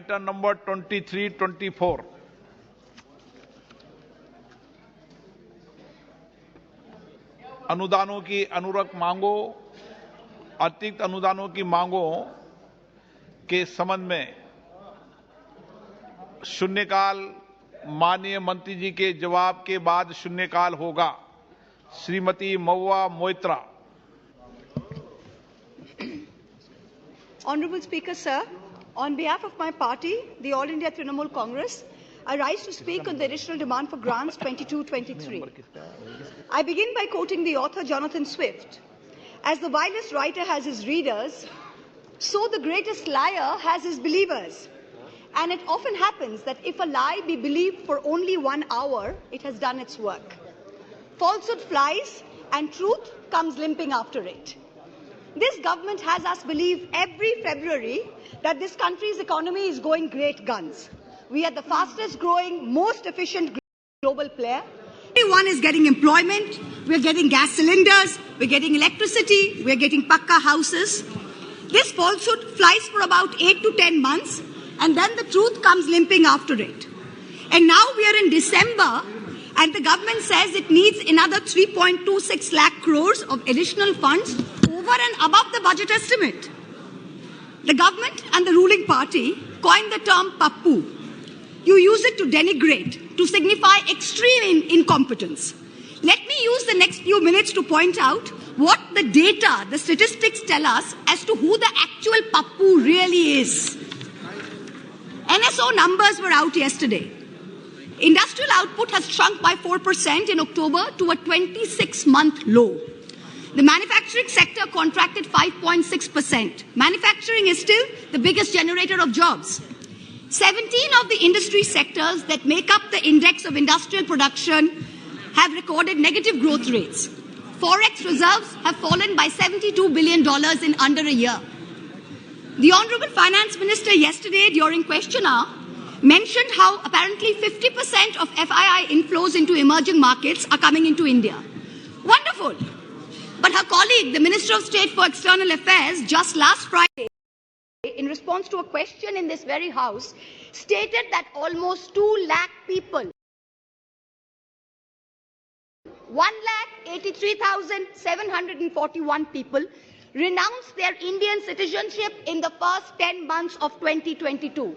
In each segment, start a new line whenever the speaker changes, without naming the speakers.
item number 2324. अनुदानों की अनुरक्त मांगों, अतिरिक्त अनुदानों की मांगों के संबंध में शून्यकाल माननीय मंत्री जी के जवाब के बाद शून्यकाल होगा। Shrimati Mahua Moitra.
Honorable Speaker, sir, on behalf of my party, the All India Trinamool Congress, I rise to speak on the additional demand for grants 22-23. I begin by quoting the author Jonathan Swift. As the vilest writer has his readers, so the greatest liar has his believers. And it often happens that if a lie be believed for only 1 hour, it has done its work. Falsehood flies and truth comes limping after it. This government has us believe every February that this country's economy is going great guns. We are the fastest growing, most efficient global player. Everyone is getting employment, we're getting gas cylinders, we're getting electricity, we're getting pakka houses. This falsehood flies for about 8 to 10 months and then the truth comes limping after it. And now we are in December and the government says it needs another 3.26 lakh crores of additional funds over and above the budget estimate. The government and the ruling party coined the term pappu. You use it to denigrate, to signify extreme incompetence. Let me use the next few minutes to point out what the data, the statistics tell us as to who the actual pappu really is. NSO numbers were out yesterday. Industrial output has shrunk by 4% in October to a 26-month low. The manufacturing sector contracted 5.6%. Manufacturing is still the biggest generator of jobs. 17 of the industry sectors that make up the index of industrial production have recorded negative growth rates. Forex reserves have fallen by $72 billion in under a year. The Honorable Finance Minister yesterday during question hour mentioned how apparently 50% of FII inflows into emerging markets are coming into India. Wonderful. But her colleague, the Minister of State for External Affairs, just last Friday, in response to a question in this very house, stated that almost 2 lakh people, 1,83,741 people, renounced their Indian citizenship in the first 10 months of 2022.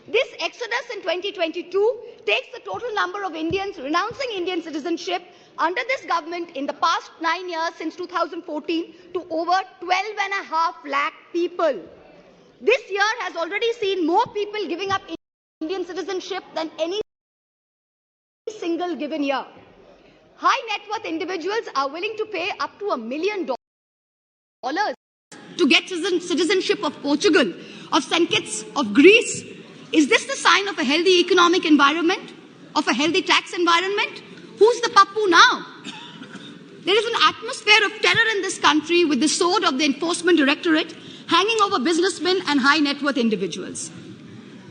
This exodus in 2022 takes the total number of Indians renouncing Indian citizenship under this government in the past 9 years since 2014 to over 12.5 lakh people. This year has already seen more people giving up Indian citizenship than any single given year. High net worth individuals are willing to pay up to $1 million to get citizenship of Portugal, of St. Kitts, of Greece. Is this the sign of a healthy economic environment, of a healthy tax environment? Who's the pappu now? There is an atmosphere of terror in this country with the sword of the Enforcement Directorate hanging over businessmen and high net worth individuals.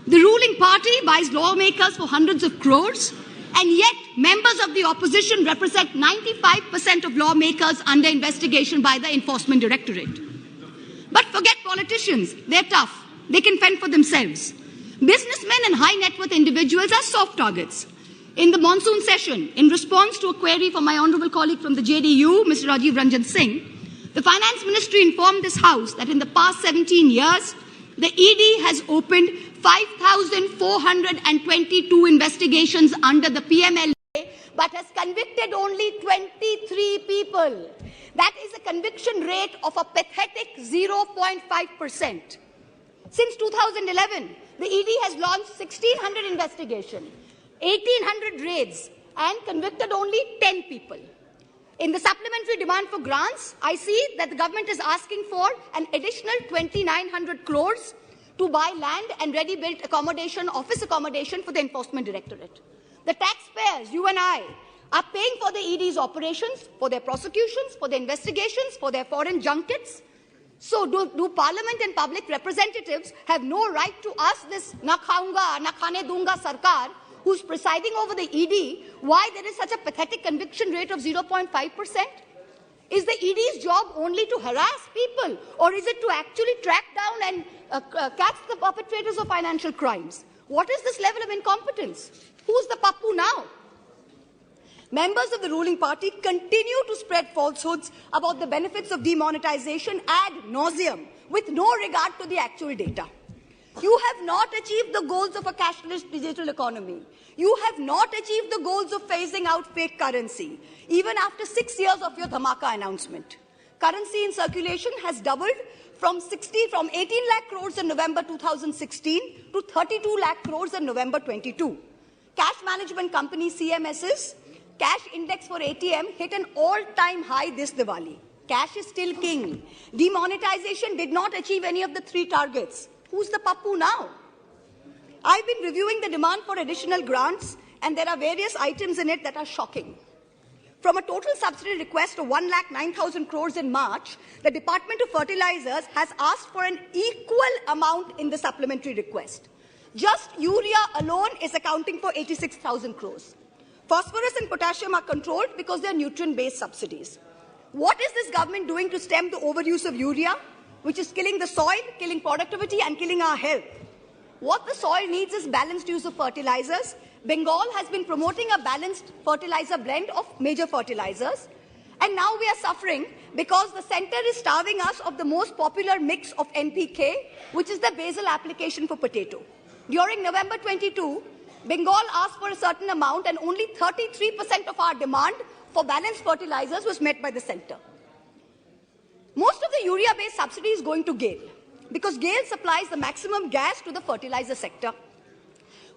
The ruling party buys lawmakers for hundreds of crores, and yet members of the opposition represent 95% of lawmakers under investigation by the Enforcement Directorate. But forget politicians, they're tough, they can fend for themselves. Businessmen and high net worth individuals are soft targets. In the monsoon session, in response to a query from my honourable colleague from the JDU, Mr. Rajiv Ranjan Singh, the Finance Ministry informed this House that in the past 17 years, the ED has opened 5,422 investigations under the PMLA, but has convicted only 23 people. That is a conviction rate of a pathetic 0.5%. Since 2011, the ED has launched 1,600 investigations, 1,800 raids, and convicted only 10 people. In the supplementary demand for grants, I see that the government is asking for an additional 2,900 crores to buy land and ready-built accommodation, office accommodation for the Enforcement Directorate. The taxpayers, you and I, are paying for the ED's operations, for their prosecutions, for their investigations, for their foreign junkets. So do Parliament and public representatives have no right to ask this na khaunga, na khane dunga sarkar, who's presiding over the ED, why there is such a pathetic conviction rate of 0.5%? Is the ED's job only to harass people, or is it to actually track down and catch the perpetrators of financial crimes? What is this level of incompetence? Who's the pappu now? Members of the ruling party continue to spread falsehoods about the benefits of demonetization ad nauseum, with no regard to the actual data. You have not achieved the goals of a cashless digital economy. You have not achieved the goals of phasing out fake currency, even after 6 years of your dhamaka announcement. Currency in circulation has doubled from 18 lakh crores in November 2016 to 32 lakh crores in November 22. Cash management company CMS's cash index for ATM hit an all-time high this Diwali. Cash is still king. Demonetization did not achieve any of the 3 targets. Who's the pappu now? I've been reviewing the demand for additional grants, and there are various items in it that are shocking. From a total subsidy request of 1,09,000 crores in March, the Department of Fertilizers has asked for an equal amount in the supplementary request. Just urea alone is accounting for 86,000 crores. Phosphorus and potassium are controlled because they are nutrient-based subsidies. What is this government doing to stem the overuse of urea, which is killing the soil, killing productivity, and killing our health? What the soil needs is balanced use of fertilizers. Bengal has been promoting a balanced fertilizer blend of major fertilizers. And now we are suffering because the center is starving us of the most popular mix of NPK, which is the basal application for potato. During November 22, Bengal asked for a certain amount, and only 33% of our demand for balanced fertilizers was met by the center. Most of the urea-based subsidy is going to GAIL, because GAIL supplies the maximum gas to the fertilizer sector.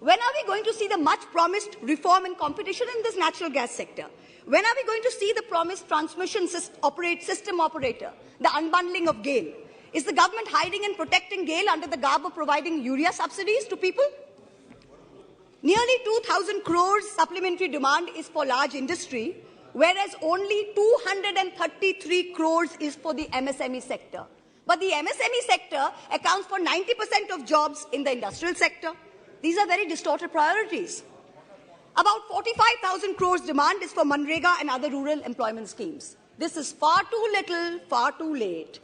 When are we going to see the much-promised reform and competition in this natural gas sector? When are we going to see the promised transmission system operator, the unbundling of GAIL? Is the government hiding and protecting GAIL under the garb of providing urea subsidies to people? Nearly 2,000 crores supplementary demand is for large industry, whereas only 233 crores is for the MSME sector. But the MSME sector accounts for 90% of jobs in the industrial sector. These are very distorted priorities. About 45,000 crores demand is for Manrega and other rural employment schemes. This is far too little, far too late.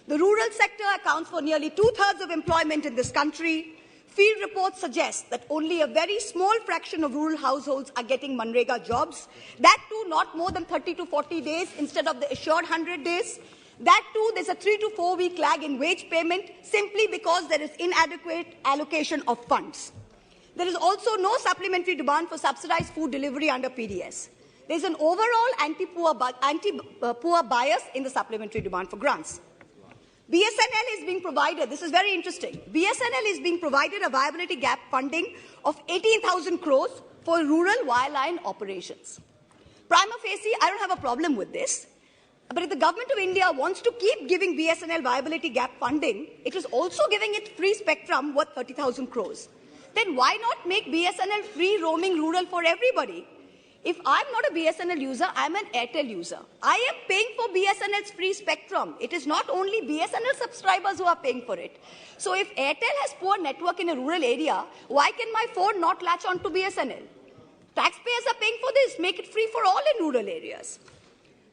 The rural sector accounts for nearly 2/3 of employment in this country. Field reports suggest that only a very small fraction of rural households are getting Manrega jobs. That too, not more than 30 to 40 days instead of the assured 100 days. That too, there's a 3 to 4 week lag in wage payment simply because there is inadequate allocation of funds. There is also no supplementary demand for subsidized food delivery under PDS. There's an overall anti-poor bias in the supplementary demand for grants. BSNL is being provided, this is very interesting, BSNL is being provided a viability gap funding of 18,000 crores for rural wireline operations. Prima facie, I don't have a problem with this. But if the government of India wants to keep giving BSNL viability gap funding, it is also giving it free spectrum worth 30,000 crores. Then why not make BSNL free roaming rural for everybody? If I'm not a BSNL user, I'm an Airtel user. I am paying for BSNL's free spectrum. It is not only BSNL subscribers who are paying for it. So if Airtel has poor network in a rural area, why can my phone not latch on to BSNL? Taxpayers are paying for this. Make it free for all in rural areas.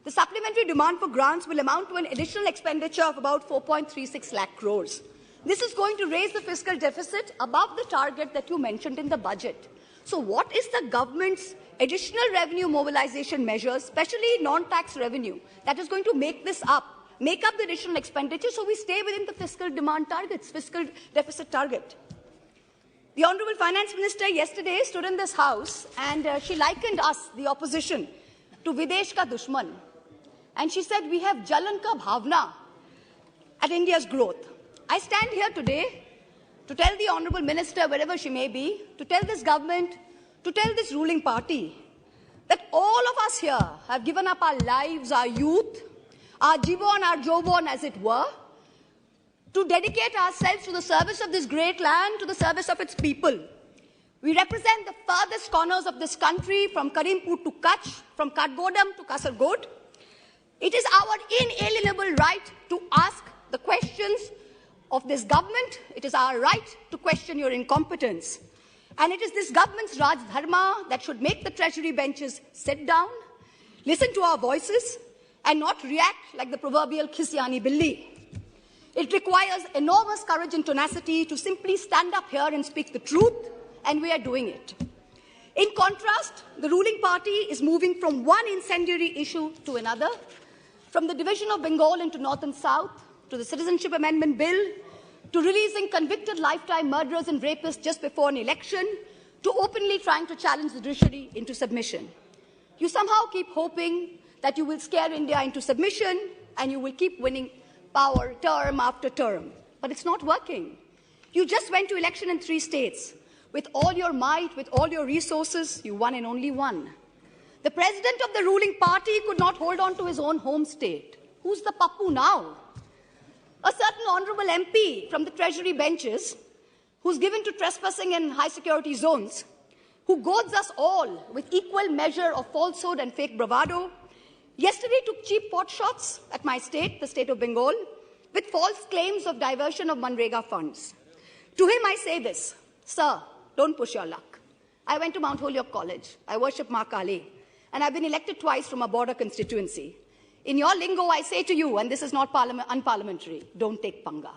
The supplementary demand for grants will amount to an additional expenditure of about 4.36 lakh crores. This is going to raise the fiscal deficit above the target that you mentioned in the budget. So what is the government's additional revenue mobilization measures, especially non-tax revenue, that is going to make up the additional expenditure so we stay within the fiscal demand targets, fiscal deficit target? The Honorable Finance Minister yesterday stood in this House and she likened us, the opposition, to Videsh ka dushman. And she said, we have Jalan ka bhavna at India's growth. I stand here today to tell the Honorable Minister, wherever she may be, to tell this government, to tell this ruling party, that all of us here have given up our lives, our youth, our jivon, our jobon, as it were, to dedicate ourselves to the service of this great land, to the service of its people. We represent the farthest corners of this country, from Karimpur to Kutch, from Katgodam to Kasargod. It is our inalienable right to ask the questions of this government. It is our right to question your incompetence. And it is this government's Raj Dharma that should make the treasury benches sit down, listen to our voices, and not react like the proverbial khisyani billi. It requires enormous courage and tenacity to simply stand up here and speak the truth, and we are doing it. In contrast, the ruling party is moving from one incendiary issue to another, from the division of Bengal into North and South, to the Citizenship Amendment Bill, to releasing convicted lifetime murderers and rapists just before an election, to openly trying to challenge the judiciary into submission. You somehow keep hoping that you will scare India into submission and you will keep winning power term after term. But it's not working. You just went to election in 3 states. With all your might, with all your resources, you won and only won. The president of the ruling party could not hold on to his own home state. Who's the pappu now? A certain honorable MP from the treasury benches, who's given to trespassing in high security zones, who goads us all with equal measure of falsehood and fake bravado, yesterday took cheap pot shots at my state, the state of Bengal, with false claims of diversion of Manrega funds. To him I say this, sir, don't push your luck. I went to Mount Holyoke College. I worship Ma Kali. And I've been elected twice from a border constituency. In your lingo, I say to you, and this is not unparliamentary, don't take panga.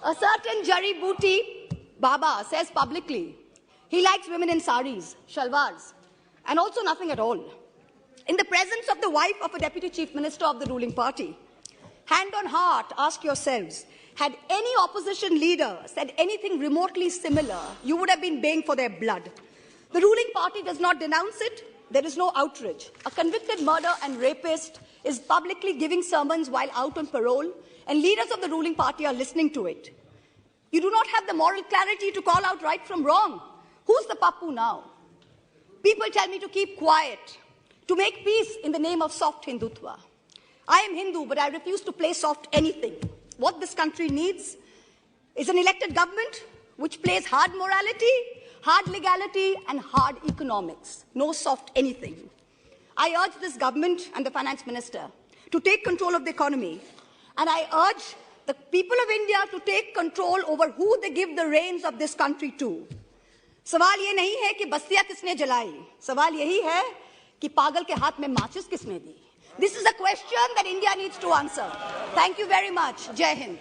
A certain Jari Booty Baba says publicly, he likes women in saris, shalwars, and also nothing at all. In the presence of the wife of a deputy chief minister of the ruling party, hand on heart, ask yourselves, had any opposition leader said anything remotely similar, you would have been baying for their blood. The ruling party does not denounce it. There is no outrage. A convicted murderer and rapist is publicly giving sermons while out on parole, and leaders of the ruling party are listening to it. You do not have the moral clarity to call out right from wrong. Who's the pappu now? People tell me to keep quiet, to make peace in the name of soft Hindutva. I am Hindu, but I refuse to play soft anything. What this country needs is an elected government which plays hard morality, hard legality, and hard economics. No soft anything. I urge this government and the finance minister to take control of the economy. And I urge the people of India to take control over who they give the reins of this country to. सवाल ये नहीं है कि बस्तियां किसने जलाई. सवाल यही है कि पागल के हाथ में माचिस किसने दी. This is a question that India needs to answer. Thank you very much. Jai Hind.